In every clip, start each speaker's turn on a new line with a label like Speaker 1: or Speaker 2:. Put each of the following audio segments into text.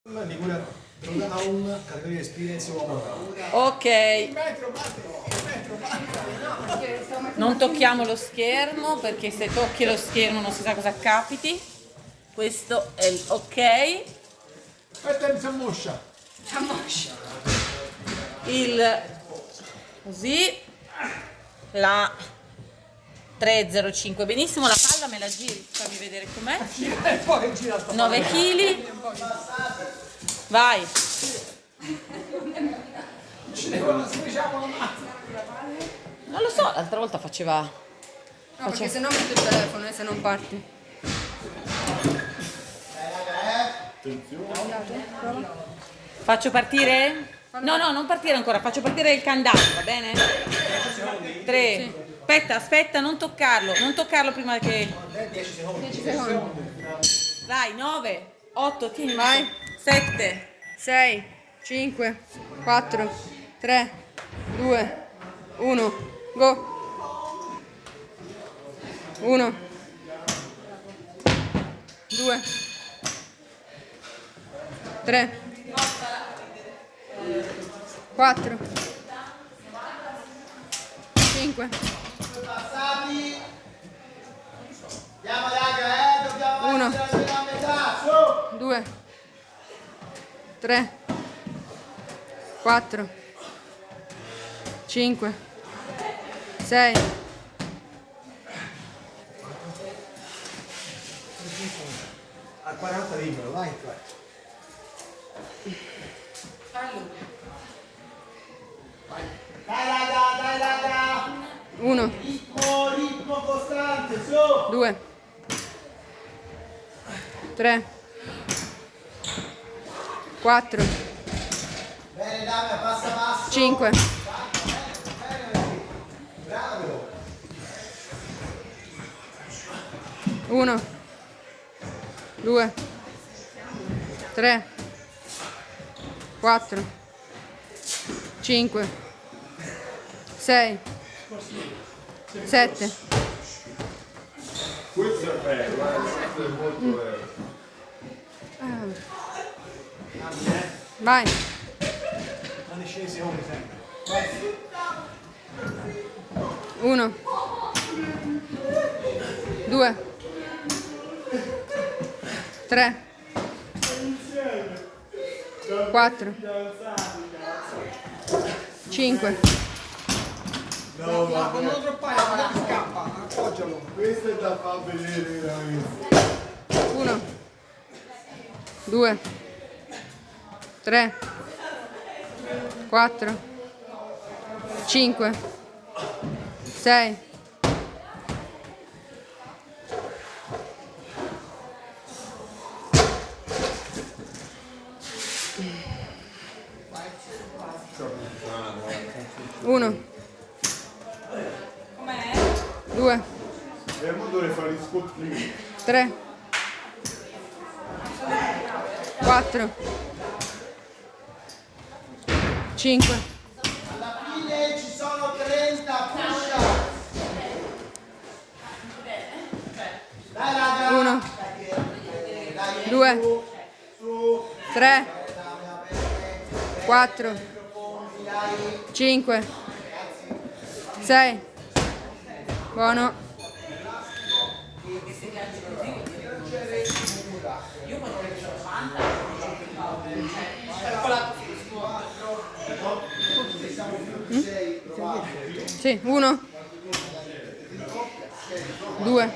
Speaker 1: Liguria Home, categoria Experience uomo.
Speaker 2: Ok, non tocchiamo lo schermo perché se tocchi lo schermo non si sa cosa capiti. Questo è il ok.
Speaker 1: Aspetta, si ammoscia.
Speaker 2: Il così la 305. Benissimo, la palla me la giri, fammi vedere com'è.
Speaker 1: E poi gira sta
Speaker 2: 9 kg. Vai. Non lo so, l'altra volta faceva.
Speaker 3: No, perché se no metto il telefono e se non parti.
Speaker 2: Faccio partire? No, non partire ancora, faccio partire il countdown, va bene? 3. Aspetta, non toccarlo prima che.
Speaker 1: 10 secondi.
Speaker 3: 10 secondi.
Speaker 2: Vai, 9, 8, tieni,
Speaker 3: Vai.
Speaker 2: 7.
Speaker 3: 6, 5, 4, 3, 2, 1, go. 1, 2, 3, 4, 5,
Speaker 4: Passati. Andiamo raga, dobbiamo
Speaker 3: Uno.
Speaker 4: mettere la metà, su.
Speaker 3: 2, 3, 4, 5, 6,
Speaker 1: A 40 libero, vai.
Speaker 4: Dai raga.
Speaker 3: 1,
Speaker 4: Ritmo costante, su.
Speaker 3: 2, 3, 4,
Speaker 4: Bene Damia, passa.
Speaker 3: 5,
Speaker 4: Bravo.
Speaker 3: 1, 2, 3, 4, 5, 6, 7.
Speaker 5: Questo è bello, questo è molto bello.
Speaker 3: Vai.
Speaker 1: Danno 6 secondi sempre.
Speaker 3: 1, 2, 3, 4, 5,
Speaker 4: No, ma non lo troppare, magari scappa, appoggialo.
Speaker 5: Questo è da far vedere veramente.
Speaker 3: 1, 2, 3, 4, 5, 6, 1, 2,
Speaker 5: Fermo dove fare gli scottini.
Speaker 3: 3, 4, 5,
Speaker 4: Alla fine ci sono 30 push-up. Dai raga.
Speaker 3: 1, 2, 3, 4, 5, 6. Buono. Sì, 1, 2,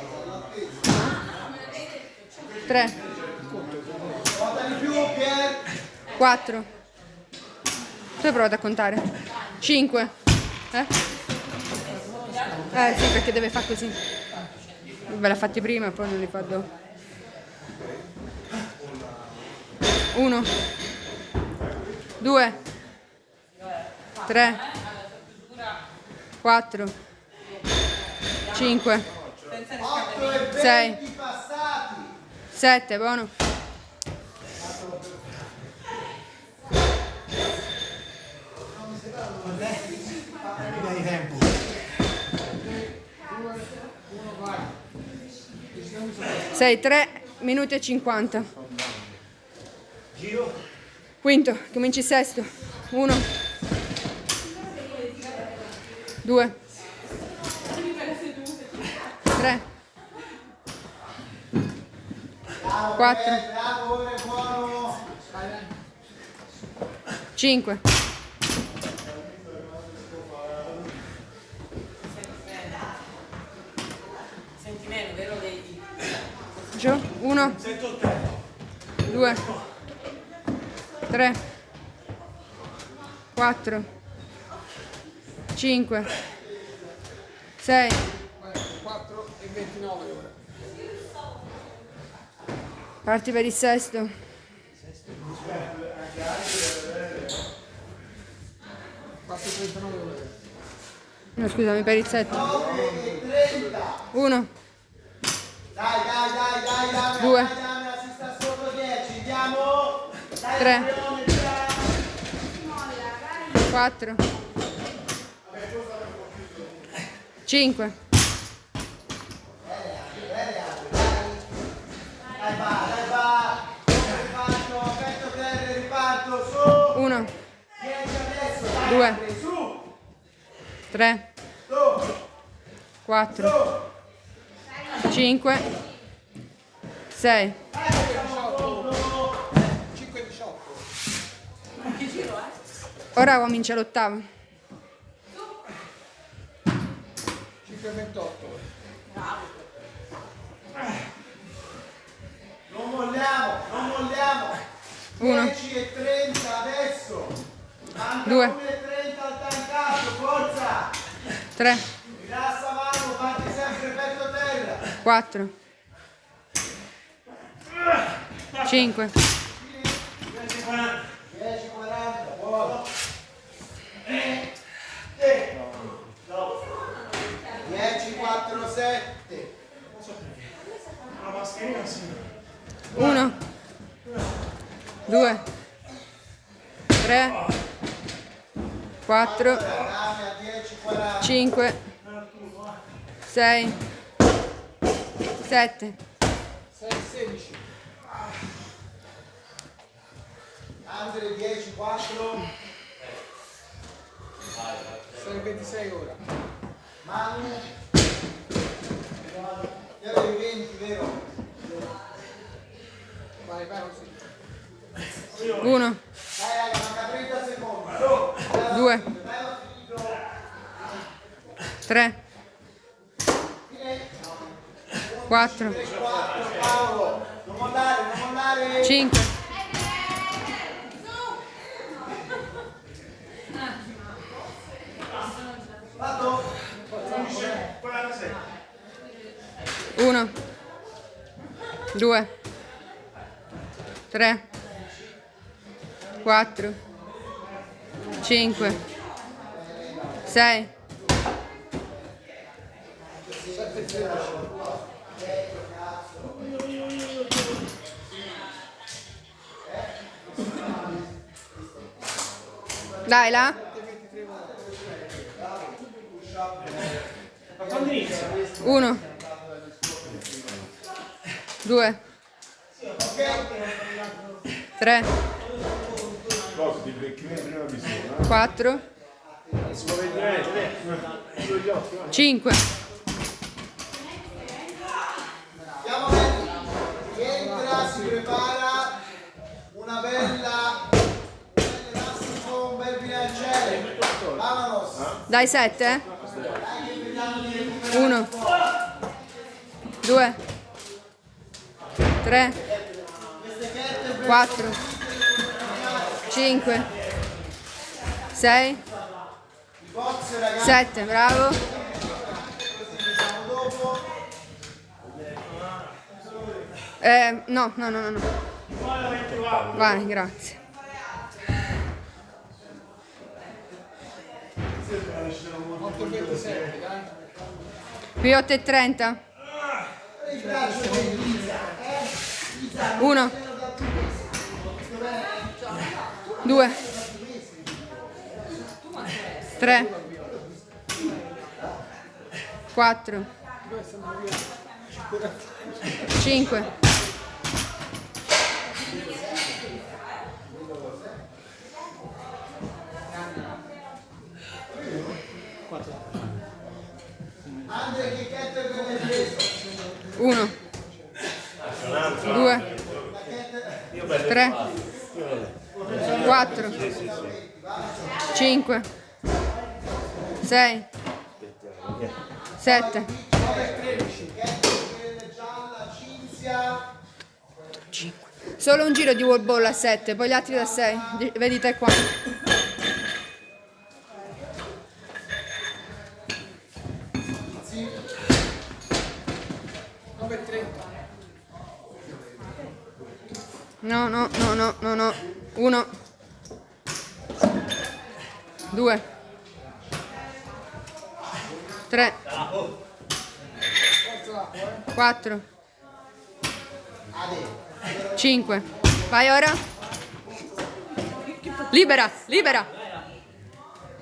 Speaker 3: 3,
Speaker 4: Conta di più, Pier.
Speaker 3: 4. Tu hai provato a contare? 5. Sì, perché deve fare così. Ve l'ha fatti prima e poi non li fa dopo. 1, 2, 3, 4, 5,
Speaker 4: 8 e 20
Speaker 3: 6,
Speaker 4: passati.
Speaker 3: 7, buono.
Speaker 1: Via di tempo.
Speaker 3: 6, 3 minuti e 50. Quinto, cominci il sesto. 1, 2, 3, 4, 5, 1, 2, 3, 4, 5, 6,
Speaker 4: 4 e 29 ora.
Speaker 3: parti per il sesto.
Speaker 4: 4,39 ora.
Speaker 3: No, scusami, per il setto. 1, 2, 3, 4, 5, 1, 2, 3, 4, 5, 6,
Speaker 4: 5,18.
Speaker 3: ora comincia l'ottavo.
Speaker 4: 5,28.
Speaker 1: Non molliamo, non molliamo.
Speaker 3: 1,
Speaker 1: 10:30 adesso. Manca
Speaker 3: 2,
Speaker 1: 1:30 al tancato, forza.
Speaker 3: 3,
Speaker 1: Rilassa mano, parti sempre petto terra.
Speaker 3: 4, 5,
Speaker 1: 10:40, buono. 10:47.
Speaker 3: 1, 2, 3, 4,
Speaker 1: Rame a 10:40.
Speaker 3: 5, 6, 7,
Speaker 4: 6,16.
Speaker 1: Andre 10:4.
Speaker 4: 6,26 ora.
Speaker 1: Manu. Io avevo 20, vero?
Speaker 4: Vai, vai così.
Speaker 3: 1,
Speaker 1: Dai raga, manca 30 secondi.
Speaker 3: 2, 3, 4,
Speaker 1: 4, Paolo. Non mollare, non mollare.
Speaker 3: 5, 1, 2, 3, 4, 5, 6, 7, dai là. 1, 2, 3,
Speaker 5: Cosa ti becchi prima visione?
Speaker 3: 4, 5,
Speaker 1: Siamo ready. Chi entra si prepara una bella un bel bilanciere. Vamonos.
Speaker 3: dai 7, 1, 2, 3, 4, 5, 6,
Speaker 1: Box ragazzi,
Speaker 3: 7, bravo.
Speaker 1: facciamo dopo.
Speaker 3: No, no, no, no. Vai, grazie.
Speaker 4: 8,27, dai.
Speaker 3: Qui 8:30. 1, 2, 3, 4, 5, 4, 5, 6, 7, 5. Solo un giro di wall ball a 7, poi gli altri da 6. Vedi te qua. No. 1, 2, 3, 4, 5. Vai ora. Libera.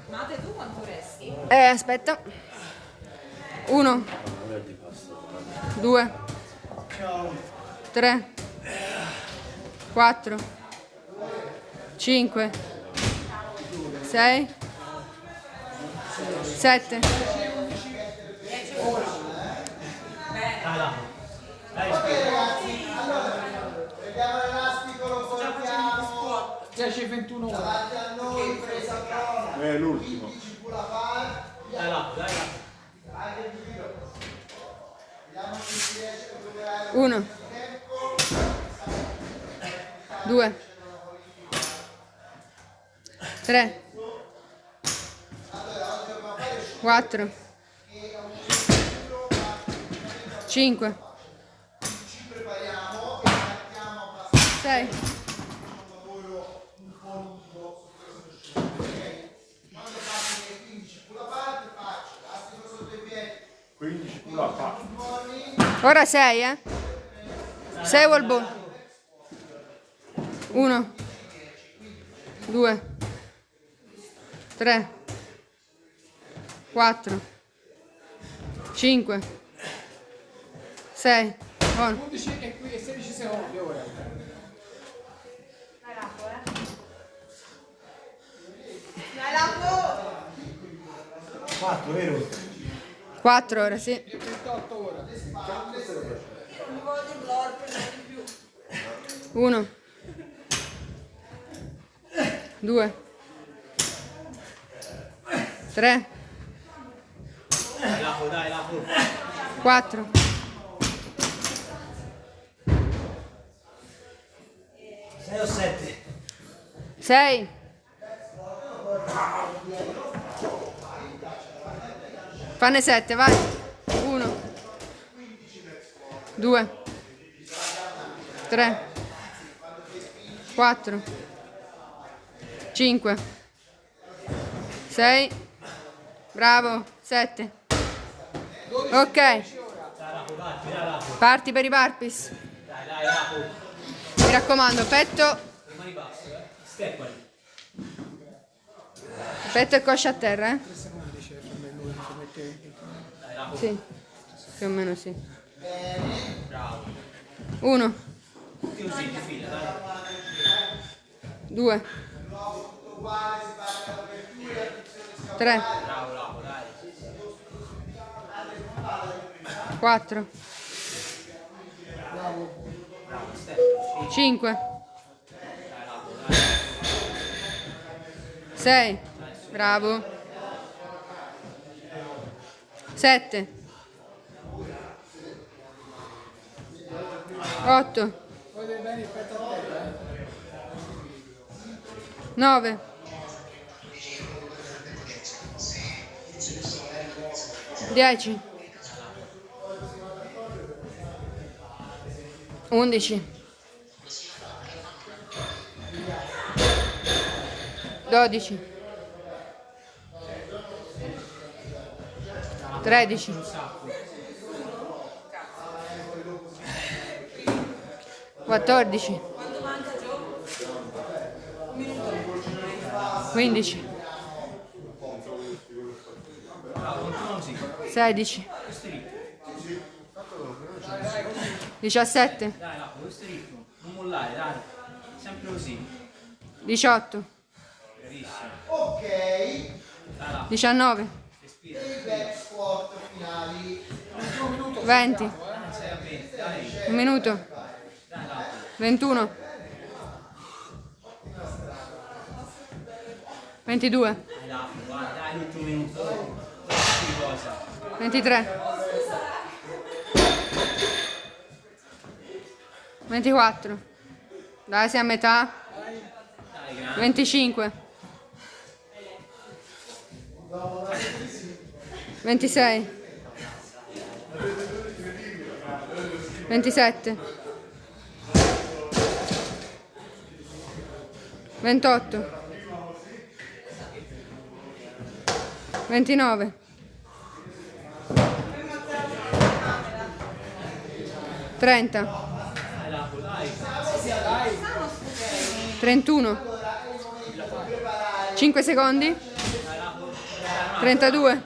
Speaker 2: Mate, tu quanto resti?
Speaker 3: Aspetta. 1, 2, 3, 4, 5, 6, 7.
Speaker 4: Vediamo l'elastico, lo portiamo 10 e 21 ore. Davanti a noi, presa pronta.
Speaker 5: È l'ultimo.
Speaker 4: Dai là. Anche il giro. Vediamo se si riesce a recuperare
Speaker 3: 1, 2, 3, 4, 5, 6,
Speaker 5: 15 con la faccia.
Speaker 3: ora 6, 6 wall ball. 1, 2, 3, 4, 5, 6,
Speaker 4: 11 e qui 16 secondi ora.
Speaker 1: 4, vero?
Speaker 3: 4 ora, sì.
Speaker 4: 28 ore.
Speaker 3: 1, 2, 3, 4,
Speaker 1: 6 o 7?
Speaker 3: 6, 7, vai. 1, 2, 3, 4, 5, 6, bravo, 7. Ok. Parti per i burpees. Mi raccomando, petto. Petto e coscia a terra, eh? Sì, più o meno sì. 1, 2, 3, 4, 5, 6, bravo, 7, 8, 9, 10, 11, 12, 13, 14, 15, 16, 17,
Speaker 6: Dai, Lapo, questo ritmo, non mollare, dai, sempre così,
Speaker 3: 18,
Speaker 6: bravissimo,
Speaker 4: Ok.
Speaker 3: 19,
Speaker 6: respira,
Speaker 4: I back squat finali.
Speaker 3: 20,
Speaker 6: sei a 20, dai,
Speaker 3: 1 minuto, 21, 22,
Speaker 6: Dai, là, vai, dai, l'ultimo minuto. Che cosa?
Speaker 3: 23, 24, dai, sei a metà,
Speaker 6: Dai, grande.
Speaker 3: 25, 26, 27, 28, 29, 30, 31, 5 secondi, 32,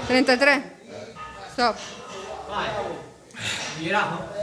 Speaker 3: 33, stop.
Speaker 6: Vai. Girato?